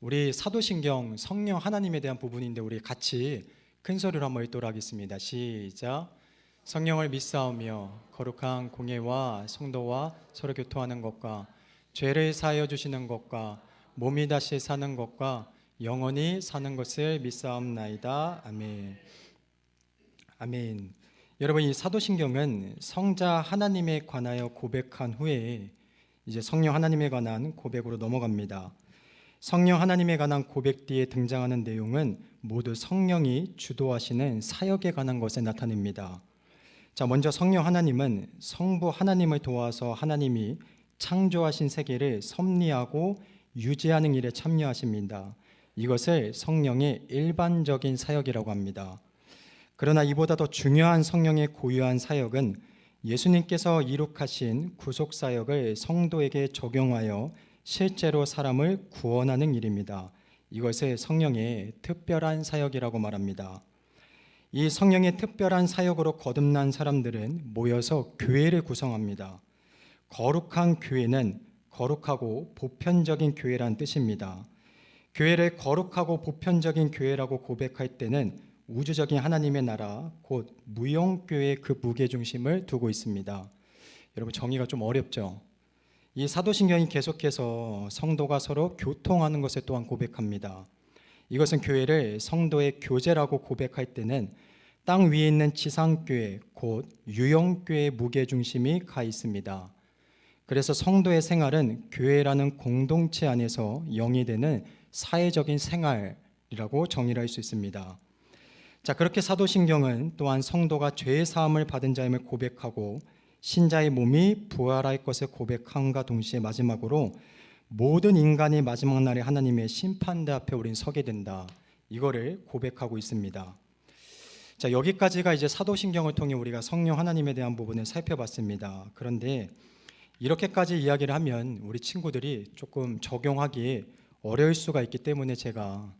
우리 사도신경 성령 하나님에 대한 부분인데 우리 같이 큰 소리로 한번 읽도록 하겠습니다. 시작. 성령을 믿사오며 거룩한 공예와 성도와 서로 교통하는 것과 죄를 사하여 주시는 것과 몸이 다시 사는 것과 영원히 사는 것을 믿사옵나이다. 아멘. 아멘. 여러분, 이 사도신경은 성자 하나님에 관하여 고백한 후에 이제 성령 하나님에 관한 고백으로 넘어갑니다. 성령 하나님에 관한 고백 뒤에 등장하는 내용은 모두 성령이 주도하시는 사역에 관한 것에 나타냅니다. 자, 먼저 성령 하나님은 성부 하나님을 도와서 하나님이 창조하신 세계를 섭리하고 유지하는 일에 참여하십니다. 이것을 성령의 일반적인 사역이라고 합니다. 그러나 이보다 더 중요한 성령의 고유한 사역은 예수님께서 이룩하신 구속사역을 성도에게 적용하여 실제로 사람을 구원하는 일입니다. 이것을 성령의 특별한 사역이라고 말합니다. 이 성령의 특별한 사역으로 거듭난 사람들은 모여서 교회를 구성합니다. 거룩한 교회는 거룩하고 보편적인 교회란 뜻입니다. 교회를 거룩하고 보편적인 교회라고 고백할 때는 우주적인 하나님의 나라, 곧 무용교회의 그 무게중심을 두고 있습니다. 여러분, 정의가 좀 어렵죠? 이 사도신경이 계속해서 성도가 서로 교통하는 것을 또한 고백합니다. 이것은 교회를 성도의 교제라고 고백할 때는 땅 위에 있는 지상교회, 곧 유형교회의 무게중심이 가 있습니다. 그래서 성도의 생활은 교회라는 공동체 안에서 영이 되는 사회적인 생활이라고 정의를 할 수 있습니다. 자, 그렇게 사도신경은 또한 성도가 죄의 사함을 받은 자임을 고백하고 신자의 몸이 부활할 것을 고백함과 동시에 마지막으로 모든 인간이 마지막 날에 하나님의 심판대 앞에 우린 서게 된다, 이거를 고백하고 있습니다. 자, 여기까지가 이제 사도신경을 통해 우리가 성령 하나님에 대한 부분을 살펴봤습니다. 그런데 이렇게까지 이야기를 하면 우리 친구들이 조금 적용하기 어려울 수가 있기 때문에 제가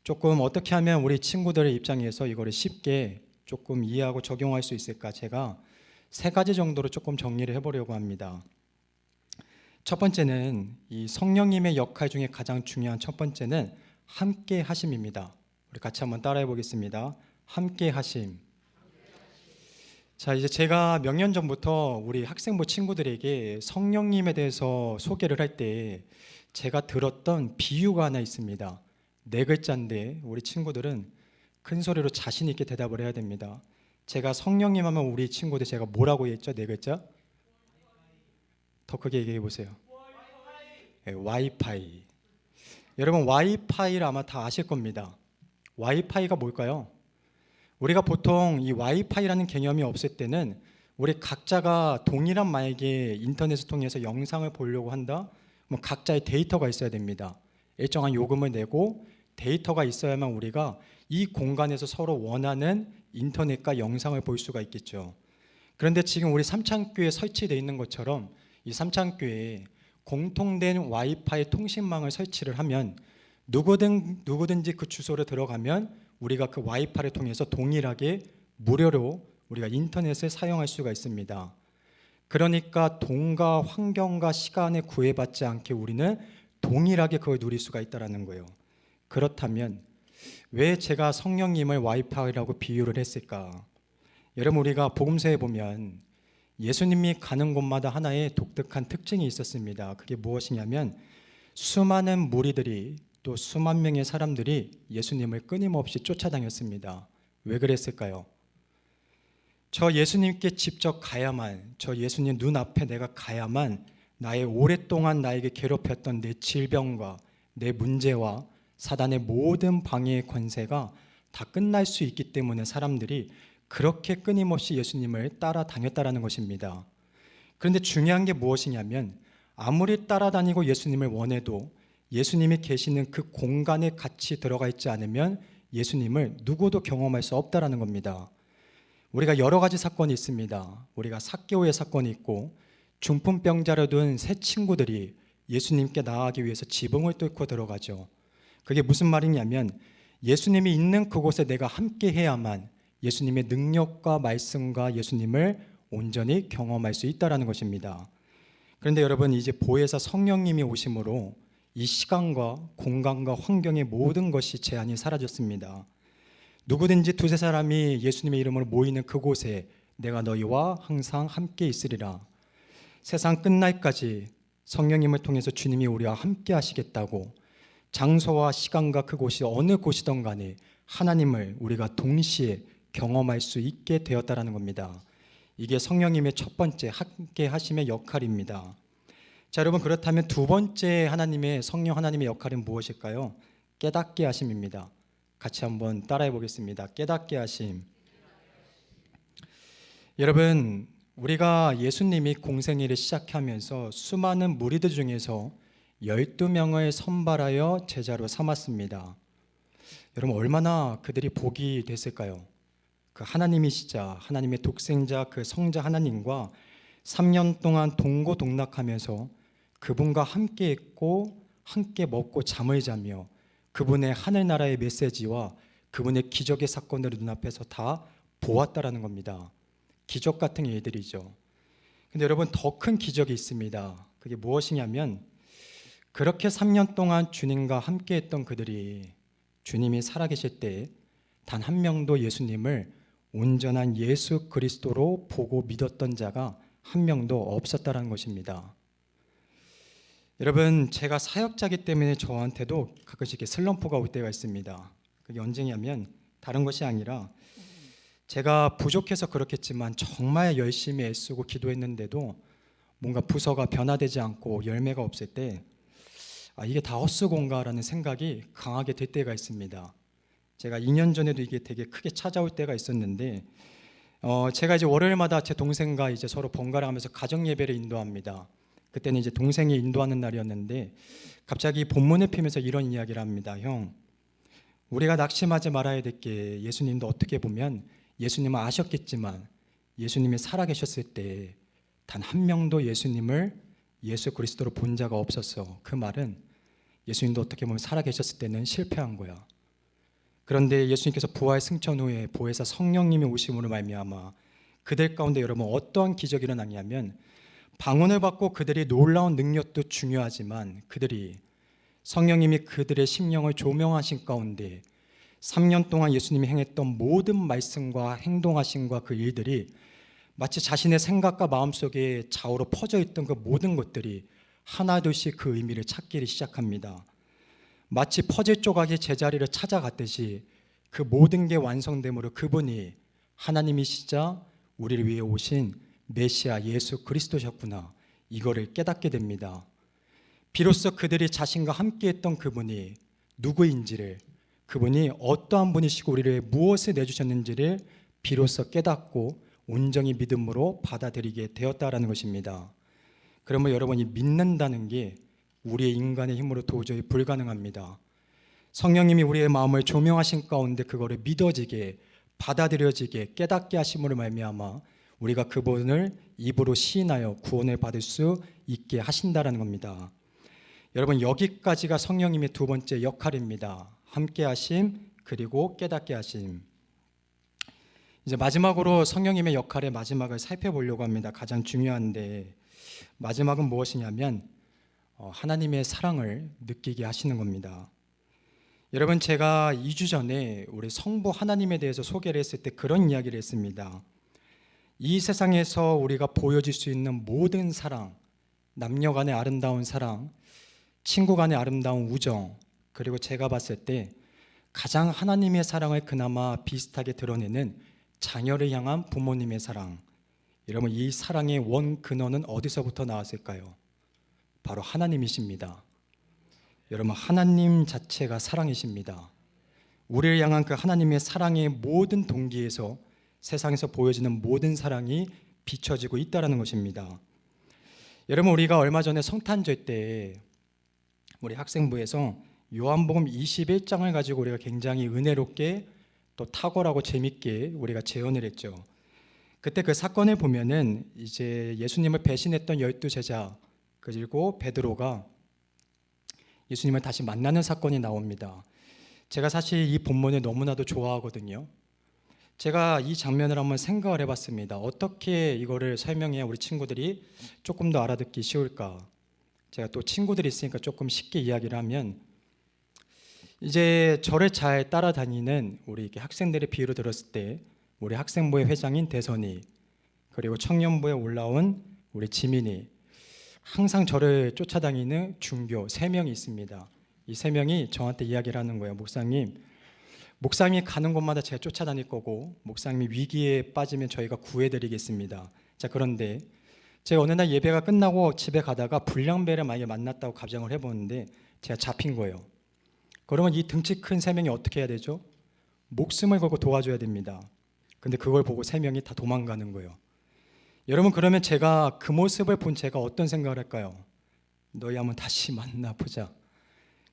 조금 어떻게 하면 우리 친구들의 입장에서 이거를 쉽게 조금 이해하고 적용할 수 있을까, 제가 3가지 정도로 조금 정리를 해보려고 합니다. 첫 번째는 이 성령님의 역할 중에 가장 중요한 첫 번째는 함께 하심입니다. 우리 같이 한번 따라해 보겠습니다. 함께 하심. 자, 이제 제가 몇 년 전부터 우리 학생부 친구들에게 성령님에 대해서 소개를 할 때 제가 들었던 비유가 하나 있습니다. 4글자인데 우리 친구들은 큰 소리로 자신 있게 대답을 해야 됩니다. 제가 성령님 하면 우리 친구들 제가 뭐라고 했죠? 4글자? 더 크게 얘기해 보세요. 네, 와이파이. 여러분, 와이파이를 아마 다 아실 겁니다. 와이파이가 뭘까요? 우리가 보통 이 와이파이라는 개념이 없을 때는 우리 각자가 동일한, 만약에 인터넷을 통해서 영상을 보려고 한다, 뭐 각자의 데이터가 있어야 됩니다. 일정한 요금을 내고 데이터가 있어야만 우리가 이 공간에서 서로 원하는 인터넷과 영상을 볼 수가 있겠죠. 그런데 지금 우리 삼창교회에 설치되어 있는 것처럼 이 삼창교회에 공통된 와이파이 통신망을 설치를 하면 누구든지 그 주소로 들어가면 우리가 그 와이파이를 통해서 동일하게 무료로 우리가 인터넷을 사용할 수가 있습니다. 그러니까 돈과 환경과 시간에 구애받지 않게 우리는 동일하게 그걸 누릴 수가 있다는 거예요. 그렇다면 왜 제가 성령님을 와이파이라고 비유를 했을까? 여러분, 우리가 복음서에 보면 예수님이 가는 곳마다 하나의 독특한 특징이 있었습니다. 그게 무엇이냐면 수많은 무리들이, 또 수만 명의 사람들이 예수님을 끊임없이 쫓아다녔습니다. 왜 그랬을까요? 저 예수님께 직접 가야만, 저 예수님 눈앞에 내가 가야만 나의 오랫동안 나에게 괴롭혔던 내 질병과 내 문제와 사단의 모든 방해의 권세가 다 끝날 수 있기 때문에 사람들이 그렇게 끊임없이 예수님을 따라다녔다는 것입니다. 그런데 중요한 게 무엇이냐면 아무리 따라다니고 예수님을 원해도 예수님이 계시는 그 공간에 같이 들어가 있지 않으면 예수님을 누구도 경험할 수 없다는 겁니다. 우리가 여러 가지 사건이 있습니다. 우리가 삭개오의 사건이 있고 중풍병자로 든 세 친구들이 예수님께 나아가기 위해서 지붕을 뚫고 들어가죠. 그게 무슨 말이냐면 예수님이 있는 그곳에 내가 함께 해야만 예수님의 능력과 말씀과 예수님을 온전히 경험할 수 있다는 것입니다. 그런데 여러분, 이제 보혜사 성령님이 오심으로 이 시간과 공간과 환경의 모든 것이 제한이 사라졌습니다. 누구든지 두세 사람이 예수님의 이름으로 모이는 그곳에 내가 너희와 항상 함께 있으리라. 세상 끝날까지 성령님을 통해서 주님이 우리와 함께 하시겠다고, 장소와 시간과 그곳이 어느 곳이든 간에 하나님을 우리가 동시에 경험할 수 있게 되었다라는 겁니다. 이게 성령님의 첫 번째 함께 하심의 역할입니다. 자, 여러분, 그렇다면 두 번째 하나님의 성령 하나님의 역할은 무엇일까요? 깨닫게 하심입니다. 같이 한번 따라해 보겠습니다. 깨닫게 하심. 여러분, 우리가 예수님이 공생애를 시작하면서 수많은 무리들 중에서 12명을 선발하여 제자로 삼았습니다. 여러분, 얼마나 그들이 복이 됐을까요? 그 하나님이시자 하나님의 독생자 그 성자 하나님과 3년 동안 동고동락하면서 그분과 함께 있고 함께 먹고 잠을 자며 그분의 하늘나라의 메시지와 그분의 기적의 사건들을 눈앞에서 다 보았다라는 겁니다. 기적 같은 일들이죠. 근데 여러분, 더 큰 기적이 있습니다. 그게 무엇이냐면, 그렇게 3년 동안 주님과 함께 했던 그들이 주님이 살아계실 때 단 한 명도 예수님을 온전한 예수 그리스도로 보고 믿었던 자가 한 명도 없었다는 것입니다. 여러분, 제가 사역자이기 때문에 저한테도 가끔씩 이렇게 슬럼프가 올 때가 있습니다. 그게 언제냐면 다른 것이 아니라 제가 부족해서 그렇겠지만 정말 열심히 애쓰고 기도했는데도 뭔가 부서가 변화되지 않고 열매가 없을 때 이게 다 헛수고인가라는 생각이 강하게 될 때가 있습니다. 제가 2년 전에도 이게 되게 크게 찾아올 때가 있었는데 제가 이제 월요일마다 제 동생과 이제 서로 번갈아 가면서 가정 예배를 인도합니다. 그때는 이제 동생이 인도하는 날이었는데 갑자기 본문을 피면서 이런 이야기를 합니다. 형, 우리가 낙심하지 말아야 될 게, 예수님도 어떻게 보면 예수님은 아셨겠지만 예수님이 살아계셨을 때 단 한 명도 예수님을 예수 그리스도로 본 자가 없었어. 그 말은 예수님도 어떻게 보면 살아계셨을 때는 실패한 거야. 그런데 예수님께서 부활 승천 후에 보혜사 성령님이 오심으로 말미암아 그들 가운데 여러분 어떠한 기적이 일어났냐면, 방언을 받고 그들이 놀라운 능력도 중요하지만 그들이 성령님이 그들의 심령을 조명하신 가운데 3년 동안 예수님이 행했던 모든 말씀과 행동하심과 그 일들이 마치 자신의 생각과 마음속에 좌우로 퍼져 있던 그 모든 것들이 하나둘씩 그 의미를 찾기를 시작합니다. 마치 퍼즐 조각이 제자리를 찾아갔듯이 그 모든 게 완성됨으로 그분이 하나님이시자 우리를 위해 오신 메시아 예수 그리스도셨구나, 이거를 깨닫게 됩니다. 비로소 그들이 자신과 함께했던 그분이 누구인지를, 그분이 어떠한 분이시고 우리를 위해 무엇을 내주셨는지를 비로소 깨닫고 온전히 믿음으로 받아들이게 되었다라는 것입니다. 그러면 여러분이 믿는다는 게 우리의 인간의 힘으로 도저히 불가능합니다. 성령님이 우리의 마음을 조명하신 가운데 그거를 믿어지게, 받아들여지게, 깨닫게 하심으로 말미암아 우리가 그분을 입으로 시인하여 구원을 받을 수 있게 하신다라는 겁니다. 여러분, 여기까지가 성령님의 두 번째 역할입니다. 함께 하심 그리고 깨닫게 하심. 이제 마지막으로 성령님의 역할의 마지막을 살펴보려고 합니다. 가장 중요한데, 마지막은 무엇이냐면 하나님의 사랑을 느끼게 하시는 겁니다. 여러분, 제가 2주 전에 우리 성부 하나님에 대해서 소개를 했을 때 그런 이야기를 했습니다. 이 세상에서 우리가 보여줄 수 있는 모든 사랑, 남녀 간의 아름다운 사랑, 친구 간의 아름다운 우정, 그리고 제가 봤을 때 가장 하나님의 사랑을 그나마 비슷하게 드러내는 자녀를 향한 부모님의 사랑. 여러분, 이 사랑의 원 근원은 어디서부터 나왔을까요? 바로 하나님이십니다. 여러분, 하나님 자체가 사랑이십니다. 우리를 향한 그 하나님의 사랑의 모든 동기에서 세상에서 보여지는 모든 사랑이 비춰지고 있다는 것입니다. 여러분, 우리가 얼마 전에 성탄절 때 우리 학생부에서 요한복음 21장을 가지고 우리가 굉장히 은혜롭게 또 탁월하고 재밌게 우리가 재현을 했죠. 그때 그 사건을 보면은 이제 예수님을 배신했던 12제자 그리고 베드로가 예수님을 다시 만나는 사건이 나옵니다. 제가 사실 이 본문을 너무나도 좋아하거든요. 제가 이 장면을 한번 생각을 해봤습니다. 어떻게 이거를 설명해야 우리 친구들이 조금 더 알아듣기 쉬울까? 제가 또 친구들이 있으니까 조금 쉽게 이야기를 하면, 이제 저를 잘 따라다니는 우리 이렇게 학생들의 비유를 들었을 때 우리 학생부의 회장인 대선이, 그리고 청년부에 올라온 우리 지민이, 항상 저를 쫓아다니는 중교 3명이 있습니다. 이 3명이 저한테 이야기를 하는 거예요. 목사님이 가는 곳마다 제가 쫓아다닐 거고, 목사님이 위기에 빠지면 저희가 구해드리겠습니다. 자, 그런데 제가 어느 날 예배가 끝나고 집에 가다가 불량배를 만약에 만났다고 가정을 해보는데 제가 잡힌 거예요. 그러면 이 등치 큰 3명이 어떻게 해야 되죠? 목숨을 걸고 도와줘야 됩니다. 근데 그걸 보고 3명이 다 도망가는 거예요. 여러분, 그러면 제가 그 모습을 본 제가 어떤 생각을 할까요? 너희 한번 다시 만나보자.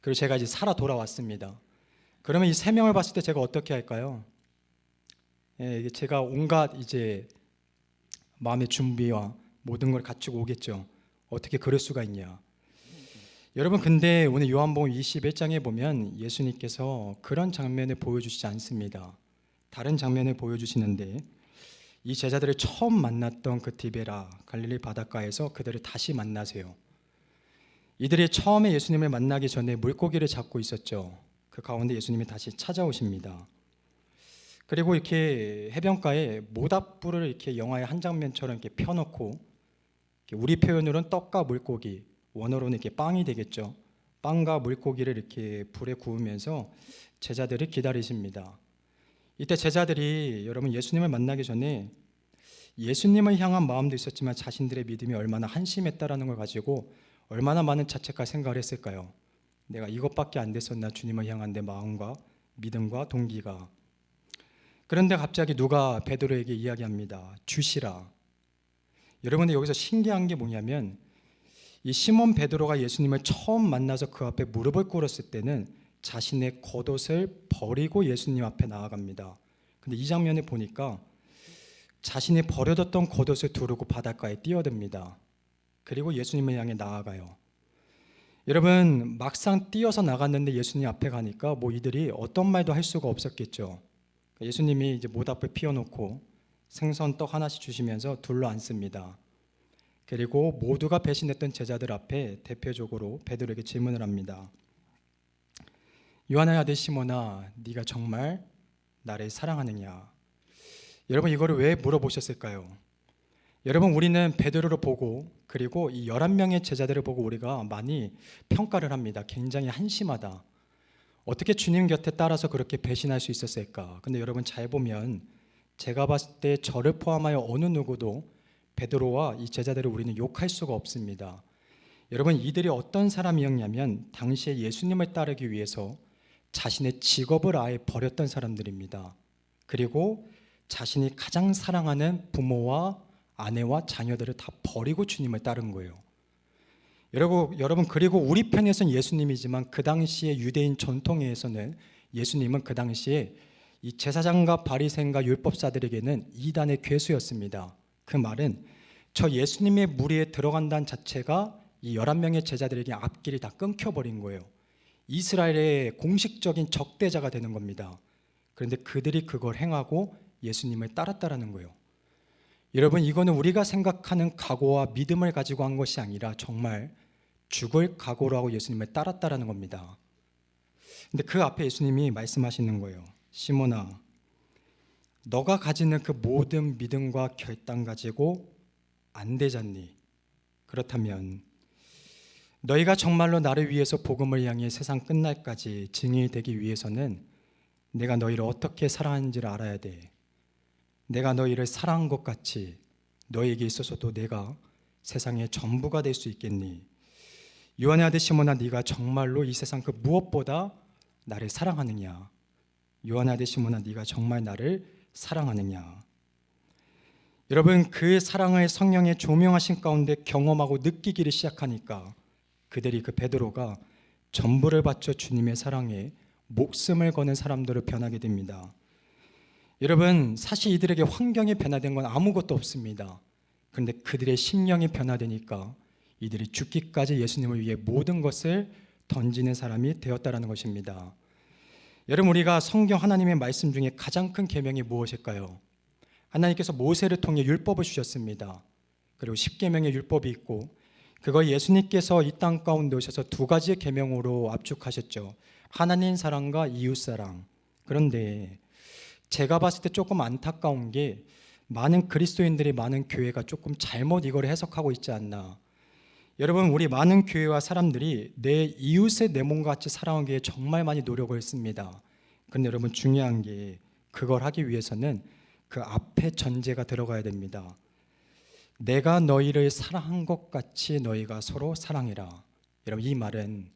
그리고 제가 이제 살아 돌아왔습니다. 그러면 이 3명을 봤을 때 제가 어떻게 할까요? 예, 제가 온갖 이제 마음의 준비와 모든 걸 갖추고 오겠죠. 어떻게 그럴 수가 있냐? 여러분, 근데 오늘 요한복음 21장에 보면 예수님께서 그런 장면을 보여주시지 않습니다. 다른 장면을 보여주시는데, 이 제자들을 처음 만났던 그 디베라 갈릴리 바닷가에서 그들을 다시 만나세요. 이들이 처음에 예수님을 만나기 전에 물고기를 잡고 있었죠. 그 가운데 예수님이 다시 찾아오십니다. 그리고 이렇게 해변가에 모닥불을 이렇게 영화의 한 장면처럼 이렇게 펴놓고, 우리 표현으로는 떡과 물고기, 원어로는 이렇게 빵이 되겠죠. 빵과 물고기를 이렇게 불에 구우면서 제자들이 기다리십니다. 이때 제자들이, 여러분, 예수님을 만나기 전에 예수님을 향한 마음도 있었지만 자신들의 믿음이 얼마나 한심했다라는 걸 가지고 얼마나 많은 자책과 생각을 했을까요? 내가 이것밖에 안 됐었나, 주님을 향한 내 마음과 믿음과 동기가. 그런데 갑자기 누가 베드로에게 이야기합니다. 주시라. 여러분, 여기서 신기한 게 뭐냐면, 이 시몬 베드로가 예수님을 처음 만나서 그 앞에 무릎을 꿇었을 때는 자신의 겉옷을 버리고 예수님 앞에 나아갑니다. 근데 이 장면을 보니까 자신이 버려뒀던 겉옷을 두르고 바닷가에 뛰어듭니다. 그리고 예수님을 향해 나아가요. 여러분, 막상 뛰어서 나갔는데 예수님 앞에 가니까 뭐 이들이 어떤 말도 할 수가 없었겠죠. 예수님이 이제 모닥불 피워놓고 생선 떡 하나씩 주시면서 둘러 앉습니다. 그리고 모두가 배신했던 제자들 앞에 대표적으로 베드로에게 질문을 합니다. 요한의 아들 시몬아, 네가 정말 나를 사랑하느냐? 여러분, 이거를 왜 물어보셨을까요? 여러분, 우리는 베드로를 보고, 그리고 이 11명의 제자들을 보고 우리가 많이 평가를 합니다. 굉장히 한심하다. 어떻게 주님 곁에 따라서 그렇게 배신할 수 있었을까? 근데 여러분, 잘 보면 제가 봤을 때 저를 포함하여 어느 누구도 베드로와 이 제자들을 우리는 욕할 수가 없습니다. 여러분, 이들이 어떤 사람이었냐면 당시에 예수님을 따르기 위해서 자신의 직업을 아예 버렸던 사람들입니다. 그리고 자신이 가장 사랑하는 부모와 아내와 자녀들을 다 버리고 주님을 따른 거예요. 여러분, 그리고 우리 편에서는 예수님이지만 그 당시에 유대인 전통에서는 예수님은 그 당시에 이 제사장과 바리새인과 율법사들에게는 이단의 괴수였습니다. 그 말은 저 예수님의 무리에 들어간다는 자체가 이 11명의 제자들에게 앞길이 다 끊겨버린 거예요. 이스라엘의 공식적인 적대자가 되는 겁니다. 그런데 그들이 그걸 행하고 예수님을 따랐다라는 거예요. 여러분, 이거는 우리가 생각하는 각오와 믿음을 가지고 한 것이 아니라 정말 죽을 각오로 하고 예수님을 따랐다라는 겁니다. 근데 그 앞에 예수님이 말씀하시는 거예요. 시몬아, 너가 가지는 그 모든 믿음과 결단 가지고 안 되잖니? 그렇다면 너희가 정말로 나를 위해서 복음을 향해 세상 끝날까지 증인이 되기 위해서는 내가 너희를 어떻게 사랑하는지를 알아야 돼. 내가 너희를 사랑한 것 같이 너희에게 있어서도 내가 세상의 전부가 될 수 있겠니? 요한의 아들 시몬아, 네가 정말로 이 세상 그 무엇보다 나를 사랑하느냐? 요한의 아들 시몬아, 네가 정말 나를 사랑하느냐? 여러분, 그 사랑을 성령의 조명하신 가운데 경험하고 느끼기를 시작하니까 그들이, 그 베드로가 전부를 바쳐 주님의 사랑에 목숨을 거는 사람들을 변하게 됩니다. 여러분, 사실 이들에게 환경이 변화된 건 아무것도 없습니다. 그런데 그들의 심령이 변화되니까 이들이 죽기까지 예수님을 위해 모든 것을 던지는 사람이 되었다라는 것입니다. 여러분, 우리가 성경 하나님의 말씀 중에 가장 큰 계명이 무엇일까요? 하나님께서 모세를 통해 율법을 주셨습니다. 그리고 10계명의 율법이 있고 그걸 예수님께서 이 땅 가운데 오셔서 두 가지의 계명으로 압축하셨죠. 하나님 사랑과 이웃 사랑. 그런데 제가 봤을 때 조금 안타까운 게 많은 그리스도인들이 많은 교회가 조금 잘못 이걸 해석하고 있지 않나. 여러분, 우리 많은 교회와 사람들이 내 이웃의 내 몸과 같이 사랑하기 위해 정말 많이 노력을 했습니다. 그런데 여러분, 중요한 게 그걸 하기 위해서는 그 앞에 전제가 들어가야 됩니다. 내가 너희를 사랑한 것 같이 너희가 서로 사랑해라. 여러분, 이 말은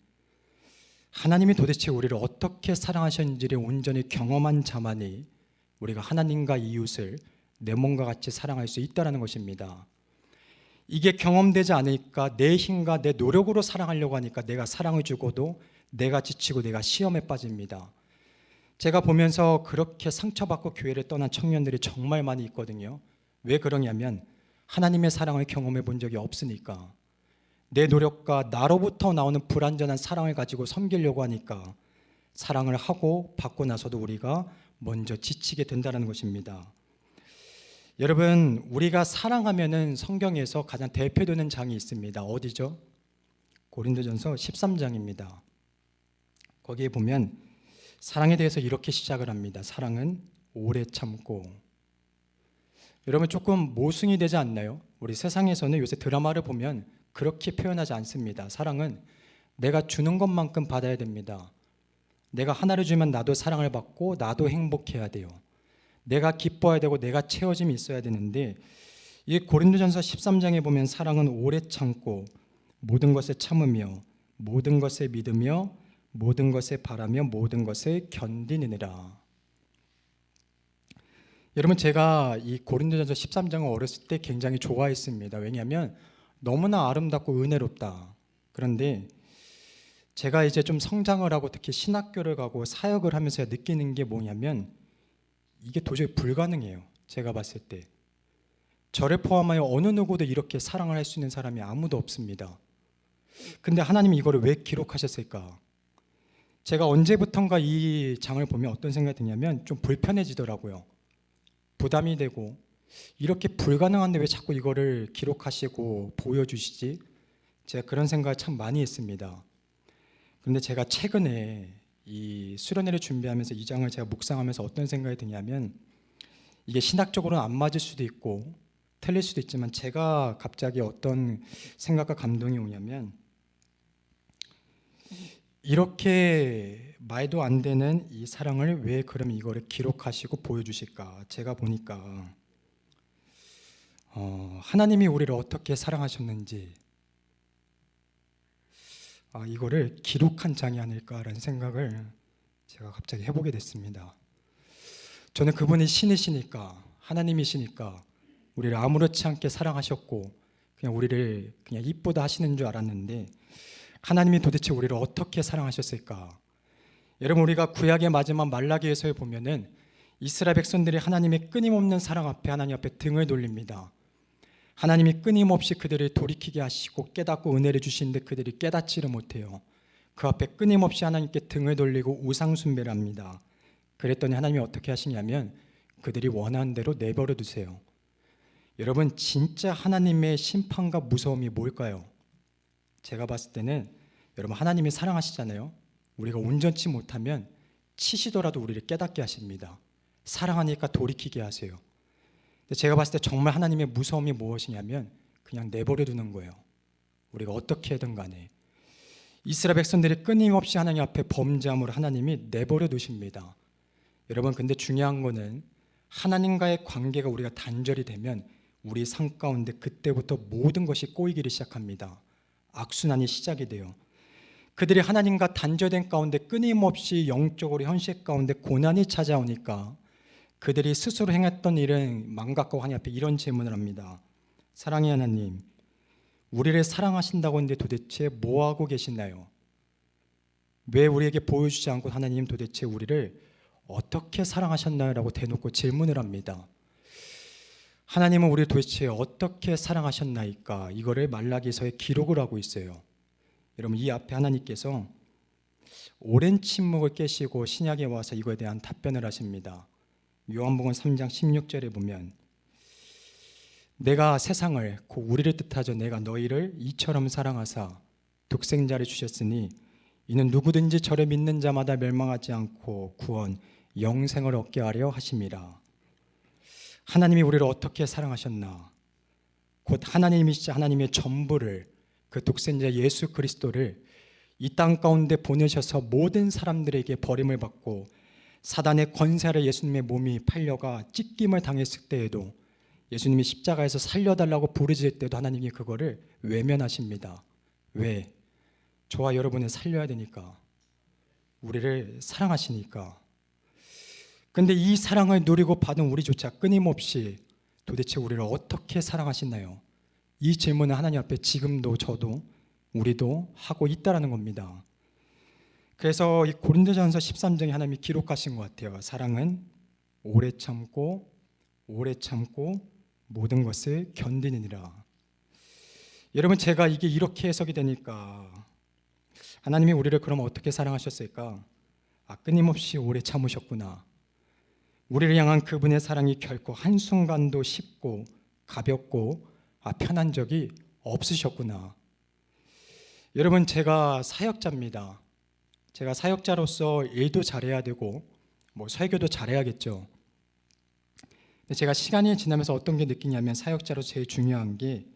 하나님이 도대체 우리를 어떻게 사랑하셨는지를 온전히 경험한 자만이 우리가 하나님과 이웃을 내 몸과 같이 사랑할 수 있다는 것입니다. 이게 경험되지 않으니까 내 힘과 내 노력으로 사랑하려고 하니까 내가 사랑을 주고도 내가 지치고 내가 시험에 빠집니다. 제가 보면서 그렇게 상처받고 교회를 떠난 청년들이 정말 많이 있거든요. 왜 그러냐면 하나님의 사랑을 경험해 본 적이 없으니까. 내 노력과 나로부터 나오는 불완전한 사랑을 가지고 섬기려고 하니까 사랑을 하고 받고 나서도 우리가 먼저 지치게 된다는 것입니다. 여러분, 우리가 사랑하면은 성경에서 가장 대표되는 장이 있습니다. 어디죠? 고린도전서 13장입니다. 거기에 보면 사랑에 대해서 이렇게 시작을 합니다. 사랑은 오래 참고. 여러분, 조금 모순이 되지 않나요? 우리 세상에서는 요새 드라마를 보면 그렇게 표현하지 않습니다. 사랑은 내가 주는 것만큼 받아야 됩니다. 내가 하나를 주면 나도 사랑을 받고 나도 행복해야 돼요. 내가 기뻐야 되고 내가 채워짐이 있어야 되는데, 이 고린도전서 13장에 보면 사랑은 오래 참고 모든 것에 참으며 모든 것에 믿으며 모든 것에 바라며 모든 것에 견디느니라. 여러분, 제가 이 고린도전서 13장을 어렸을 때 굉장히 좋아했습니다. 왜냐하면 너무나 아름답고 은혜롭다. 그런데 제가 이제 좀 성장을 하고 특히 신학교를 가고 사역을 하면서 느끼는 게 뭐냐면 이게 도저히 불가능해요. 제가 봤을 때 저를 포함하여 어느 누구도 이렇게 사랑을 할 수 있는 사람이 아무도 없습니다. 근데 하나님이 이거를 왜 기록하셨을까? 제가 언제부턴가 이 장을 보면 어떤 생각이 드냐면 좀 불편해지더라고요. 부담이 되고, 이렇게 불가능한데 왜 자꾸 이거를 기록하시고 보여주시지? 제가 그런 생각을 참 많이 했습니다. 그런데 제가 최근에 이 수련회를 준비하면서 이 장을 제가 묵상하면서 어떤 생각이 드냐면, 이게 신학적으로는 안 맞을 수도 있고 틀릴 수도 있지만 제가 갑자기 어떤 생각과 감동이 오냐면, 이렇게 말도 안 되는 이 사랑을 왜 그럼 이거를 기록하시고 보여주실까? 제가 보니까 하나님이 우리를 어떻게 사랑하셨는지 이거를 기록한 장이 아닐까라는 생각을 제가 갑자기 해보게 됐습니다. 저는 그분이 신이시니까, 하나님이시니까 우리를 아무렇지 않게 사랑하셨고 그냥 우리를 그냥 이쁘다 하시는 줄 알았는데, 하나님이 도대체 우리를 어떻게 사랑하셨을까? 여러분, 우리가 구약의 마지막 말라기에서에 보면은 이스라엘 백성들이 하나님의 끊임없는 사랑 앞에 하나님 앞에 등을 돌립니다. 하나님이 끊임없이 그들을 돌이키게 하시고 깨닫고 은혜를 주시는데 그들이 깨닫지를 못해요. 그 앞에 끊임없이 하나님께 등을 돌리고 우상 숭배를 합니다. 그랬더니 하나님이 어떻게 하시냐면 그들이 원하는 대로 내버려 두세요. 여러분, 진짜 하나님의 심판과 무서움이 뭘까요? 제가 봤을 때는 여러분, 하나님이 사랑하시잖아요. 우리가 온전치 못하면 치시더라도 우리를 깨닫게 하십니다. 사랑하니까 돌이키게 하세요. 근데 제가 봤을 때 정말 하나님의 무서움이 무엇이냐면 그냥 내버려 두는 거예요. 우리가 어떻게 하든 간에. 이스라엘 백성들이 끊임없이 하나님 앞에 범죄함으로 하나님이 내버려 두십니다. 여러분, 근데 중요한 거는 하나님과의 관계가 우리가 단절이 되면 우리 삶 가운데 그때부터 모든 것이 꼬이기를 시작합니다. 악순환이 시작이 돼요. 그들이 하나님과 단절된 가운데 끊임없이 영적으로 현실 가운데 고난이 찾아오니까 그들이 스스로 행했던 일은 망각하고 하나님 앞에 이런 질문을 합니다. 사랑의 하나님, 우리를 사랑하신다고 하는데 도대체 뭐하고 계시나요? 왜 우리에게 보여주지 않고 하나님 도대체 우리를 어떻게 사랑하셨나요? 라고 대놓고 질문을 합니다. 하나님은 우리를 도대체 어떻게 사랑하셨나이까? 이거를 말라기서에 기록을 하고 있어요. 여러분, 이 앞에 하나님께서 오랜 침묵을 깨시고 신약에 와서 이거에 대한 답변을 하십니다. 요한복음 3장 16절에 보면 내가 세상을 곧 우리를 뜻하죠. 내가 너희를 이처럼 사랑하사 독생자를 주셨으니 이는 누구든지 저를 믿는 자마다 멸망하지 않고 구원 영생을 얻게 하려 하심이라. 하나님이 우리를 어떻게 사랑하셨나? 곧 하나님이시자 하나님의 전부를, 그 독생자 예수 그리스도를 이 땅 가운데 보내셔서 모든 사람들에게 버림을 받고 사단의 권세 아래 예수님의 몸이 팔려가 찢김을 당했을 때에도, 예수님이 십자가에서 살려달라고 부르짖을 때도 하나님이 그거를 외면하십니다. 왜? 저와 여러분을 살려야 되니까, 우리를 사랑하시니까. 근데 이 사랑을 누리고 받은 우리조차 끊임없이 도대체 우리를 어떻게 사랑하시나요? 이 질문을 하나님 앞에 지금도 저도 우리도 하고 있다라는 겁니다. 그래서 이 고린도전서 13장에 하나님이 기록하신 것 같아요. 사랑은 오래 참고 모든 것을 견디느니라. 여러분, 제가 이게 이렇게 해석이 되니까 하나님이 우리를 그럼 어떻게 사랑하셨을까? 끊임없이 오래 참으셨구나. 우리를 향한 그분의 사랑이 결코 한순간도 쉽고 가볍고 편한 적이 없으셨구나. 여러분, 제가 사역자입니다. 제가 사역자로서 일도 잘해야 되고 설교도 잘해야겠죠. 근데 제가 시간이 지나면서 어떤 게 느끼냐면, 사역자로 제일 중요한 게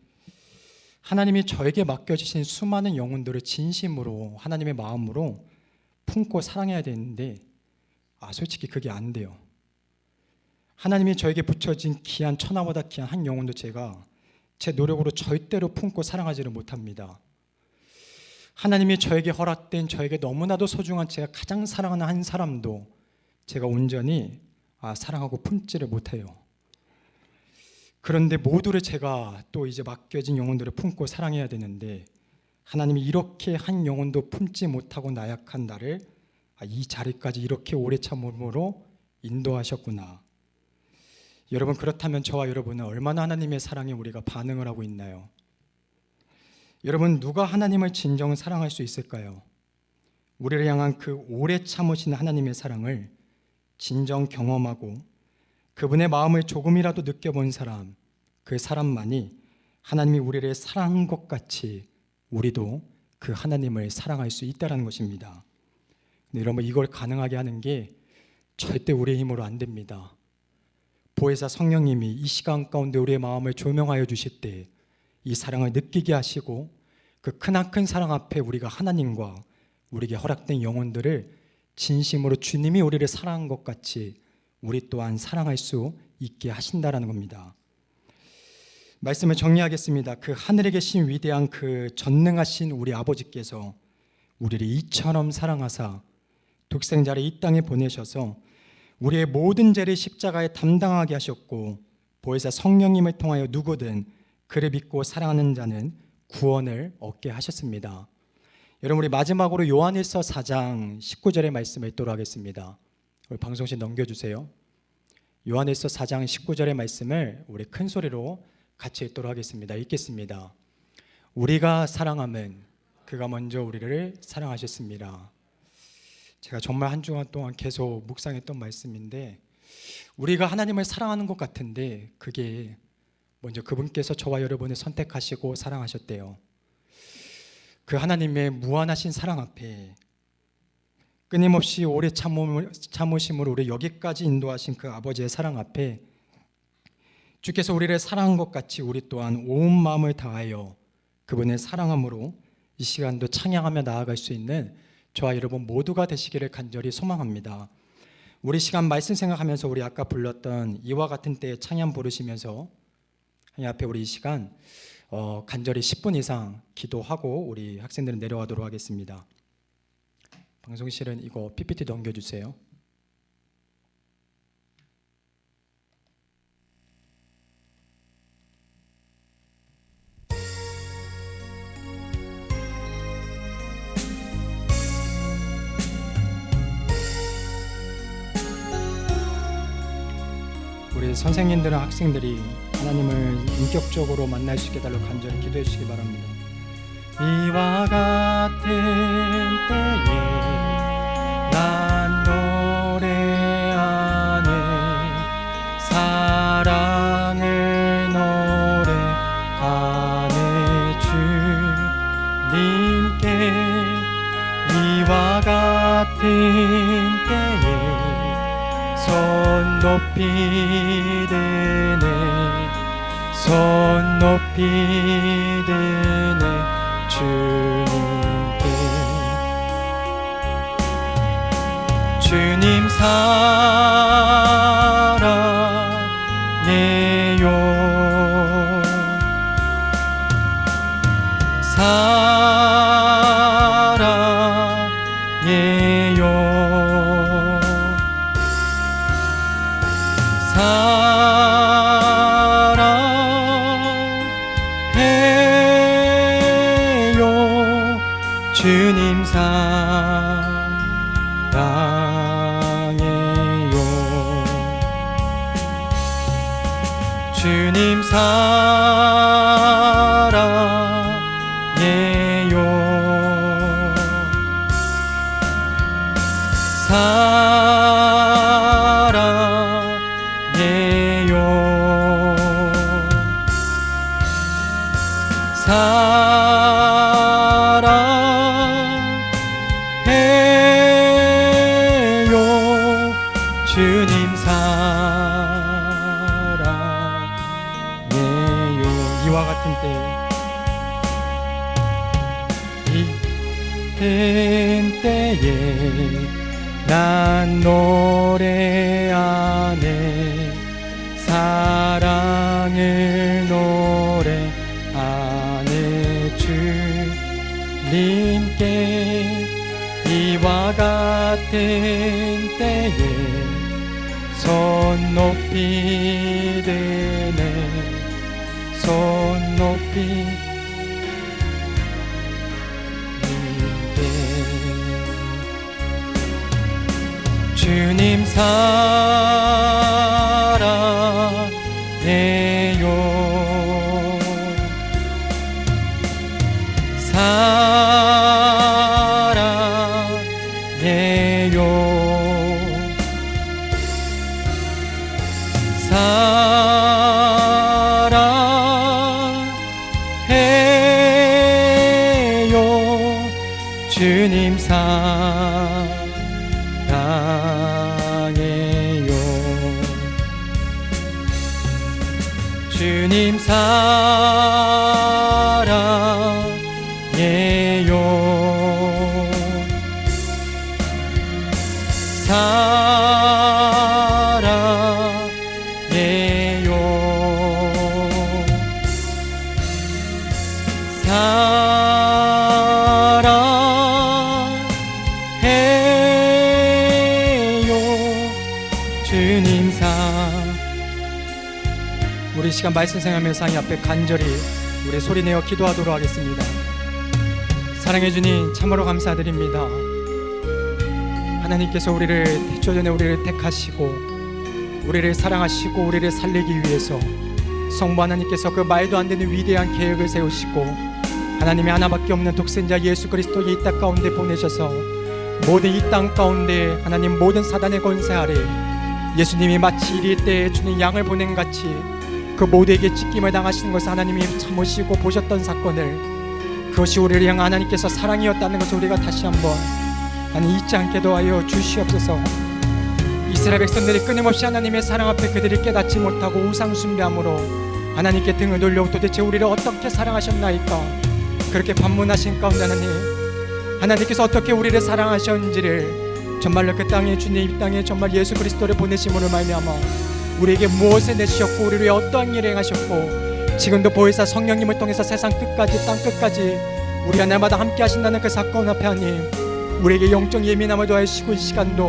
하나님이 저에게 맡겨주신 수많은 영혼들을 진심으로 하나님의 마음으로 품고 사랑해야 되는데 솔직히 그게 안 돼요. 하나님이 저에게 붙여진 귀한, 천하보다 귀한 한 영혼도 제가 제 노력으로 절대로 품고 사랑하지를 못합니다. 하나님이 저에게 허락된, 저에게 너무나도 소중한 제가 가장 사랑하는 한 사람도 제가 온전히 사랑하고 품지를 못해요. 그런데 모두를 제가 또 이제 맡겨진 영혼들을 품고 사랑해야 되는데, 하나님이 이렇게 한 영혼도 품지 못하고 나약한 나를 이 자리까지 이렇게 오래 참음으로 인도하셨구나. 여러분, 그렇다면 저와 여러분은 얼마나 하나님의 사랑에 우리가 반응을 하고 있나요? 여러분, 누가 하나님을 진정 사랑할 수 있을까요? 우리를 향한 그 오래 참으시는 하나님의 사랑을 진정 경험하고 그분의 마음을 조금이라도 느껴본 사람, 그 사람만이 하나님이 우리를 사랑한 것 같이 우리도 그 하나님을 사랑할 수 있다는 것입니다. 근데 여러분, 이걸 가능하게 하는 게 절대 우리의 힘으로 안 됩니다. 보혜사 성령님이 이 시간 가운데 우리의 마음을 조명하여 주실 때 이 사랑을 느끼게 하시고, 그 크나큰 사랑 앞에 우리가 하나님과 우리에게 허락된 영혼들을 진심으로 주님이 우리를 사랑한 것 같이 우리 또한 사랑할 수 있게 하신다라는 겁니다. 말씀을 정리하겠습니다. 그 하늘에 계신 위대한 그 전능하신 우리 아버지께서 우리를 이처럼 사랑하사 독생자를 이 땅에 보내셔서 우리의 모든 죄를 십자가에 담당하게 하셨고, 보혜사 성령님을 통하여 누구든 그를 믿고 사랑하는 자는 구원을 얻게 하셨습니다. 여러분, 우리 마지막으로 요한일서 4장 19절의 말씀을 읽도록 하겠습니다. 우리 방송실 넘겨주세요. 요한일서 4장 19절의 말씀을 우리 큰 소리로 같이 읽도록 하겠습니다. 읽겠습니다. 우리가 사랑함은 그가 먼저 우리를 사랑하셨습니다. 제가 정말 한 주간 동안 계속 묵상했던 말씀인데, 우리가 하나님을 사랑하는 것 같은데 그게 먼저 그분께서 저와 여러분을 선택하시고 사랑하셨대요. 그 하나님의 무한하신 사랑 앞에, 끊임없이 오래 참으심으로 우리 여기까지 인도하신 그 아버지의 사랑 앞에, 주께서 우리를 사랑한 것 같이 우리 또한 온 마음을 다하여 그분을 사랑함으로 이 시간도 찬양하며 나아갈 수 있는 저와 여러분 모두가 되시기를 간절히 소망합니다. 우리 시간 말씀 생각하면서 우리 아까 불렀던 이와 같은 때에 찬양 부르시면서 하나님 앞에 우리 이 시간 간절히 10분 이상 기도하고 우리 학생들은 내려가도록 하겠습니다. 방송실은 이거 PPT 넘겨주세요. 우리 선생님들은 학생들이 하나님을 인격적으로 만날 수 있게 달라고 간절히 기도해 주시기 바랍니다. 이와 같은 때에 난 노래하는 사랑을 같은 때에 손 높이 드네 손 높이 드네 주님께 주님 사랑해요 사랑해요 사랑해요 주님 사랑해요 주님 사랑해요 사랑해요 사랑해요 주님 사랑해요 이와 같은 때에 난 노래하네 사랑을 노래하네 주님께 이와 같은 때에 손 높이 드네 손 높이 주님 사랑해요 사랑해요 사랑해요 주님 사랑해요 주님 사랑해요 사랑해요 사랑해요 주님 우리 시간 말씀 생활하면서 하나님 앞에 간절히 우리 소리내어 기도하도록 하겠습니다. 사랑해 주님 참으로 감사드립니다. 하나님께서 우리를 태초전에 우리를 택하시고 우리를 사랑하시고 우리를 살리기 위해서 성부 하나님께서 그 말도 안 되는 위대한 계획을 세우시고 하나님의 하나밖에 없는 독생자 예수 그리스도 이 땅 가운데 보내셔서 모든 이 땅 가운데 하나님 모든 사단의 권세 아래 예수님이 마치 이리 때에 주는 양을 보낸 같이 그 모두에게 찢김을 당하시는 것을 하나님이 참으시고 보셨던 사건을 그것이 우리를 향한 하나님께서 사랑이었다는 것을 우리가 다시 한번 하나님 잊지 않게 도와여 주시옵소서. 이스라엘 백성들이 끊임없이 하나님의 사랑 앞에 그들이 깨닫지 못하고 우상 숭배함으로 하나님께 등을 돌려 도대체 우리를 어떻게 사랑하셨나이까 그렇게 반문하신 가운데 하나님께서 어떻게 우리를 사랑하셨는지를 정말로 그 땅에 주님 이 땅에 정말 예수 그리스도를 보내심으로 말미암아 우리에게 무엇을 내주셨고 우리를 어떠한 일을 행하셨고 지금도 보혜사 성령님을 통해서 세상 끝까지 땅 끝까지 우리가 날마다 함께 하신다는 그 사건 앞에 하나님 우리에게 영적 예민함을 더하시고 이 시간도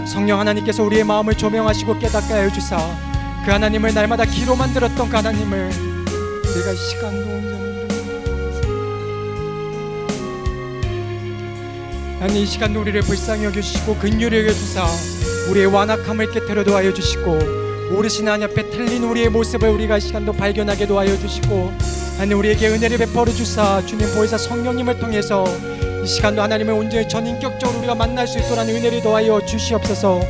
성령 하나님께서 우리의 마음을 조명하시고 깨닫게 하여 주사 그 하나님을 날마다 기로 만들었던 그 하나님을 우리가 이 시간도 온전히 하나님 이 시간도 우리를 불쌍히 여겨주시고 긍휼히 여겨주사 우리의 완악함을 깨트려 도하여 주시고 오르신 하나님 앞에 틀린 우리의 모습을 우리가 이 시간도 발견하게 도하여 주시고 하나님 우리에게 은혜를 베풀어 주사 주님 보혜사 성령님을 통해서 이 시간도 하나님을 온전히 전인격적으로 우리가 만날 수 있도록 은혜를 도하여 주시옵소서.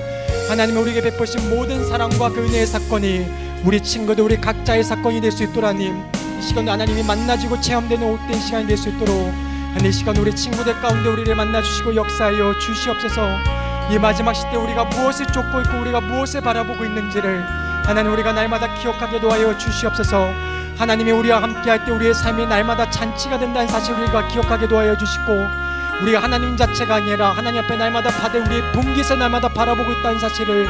하나님이 우리에게 베푸신 모든 사랑과 그 은혜의 사건이 우리 친구들 우리 각자의 사건이 될 수 있도록 하나님 이 시간도 하나님이 만나지고 체험되는 헛된 시간이 될 수 있도록 하나님, 이 시간 우리 친구들 가운데 우리를 만나주시고 역사하여 주시옵소서. 이 마지막 시대 우리가 무엇을 쫓고 있고 우리가 무엇을 바라보고 있는지를 하나님 우리가 날마다 기억하게 도와여 주시옵소서. 하나님이 우리와 함께할 때 우리의 삶이 날마다 잔치가 된다는 사실 우리가 기억하게 도와여 주시고, 우리가 하나님 자체가 아니라 하나님 앞에 날마다 받을 우리의 분깃을 날마다 바라보고 있다는 사실을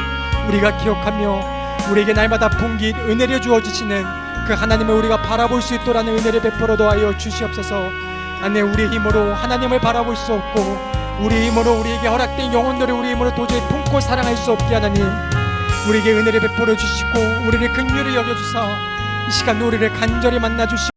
우리가 기억하며, 우리에게 날마다 분깃 은혜를 주어주시는 그 하나님을 우리가 바라볼 수 있도라는 은혜를 베풀어 도와여 주시옵소서. 하나님, 우리의 힘으로 하나님을 바라볼 수 없고 우리의 힘으로 우리에게 허락된 영혼들을 우리의 힘으로 도저히 품고 사랑할 수 없게 하나님 우리에게 은혜를 베풀어 주시고 우리를 긍휼히 여겨주사 이 시간 우리를 간절히 만나 주시고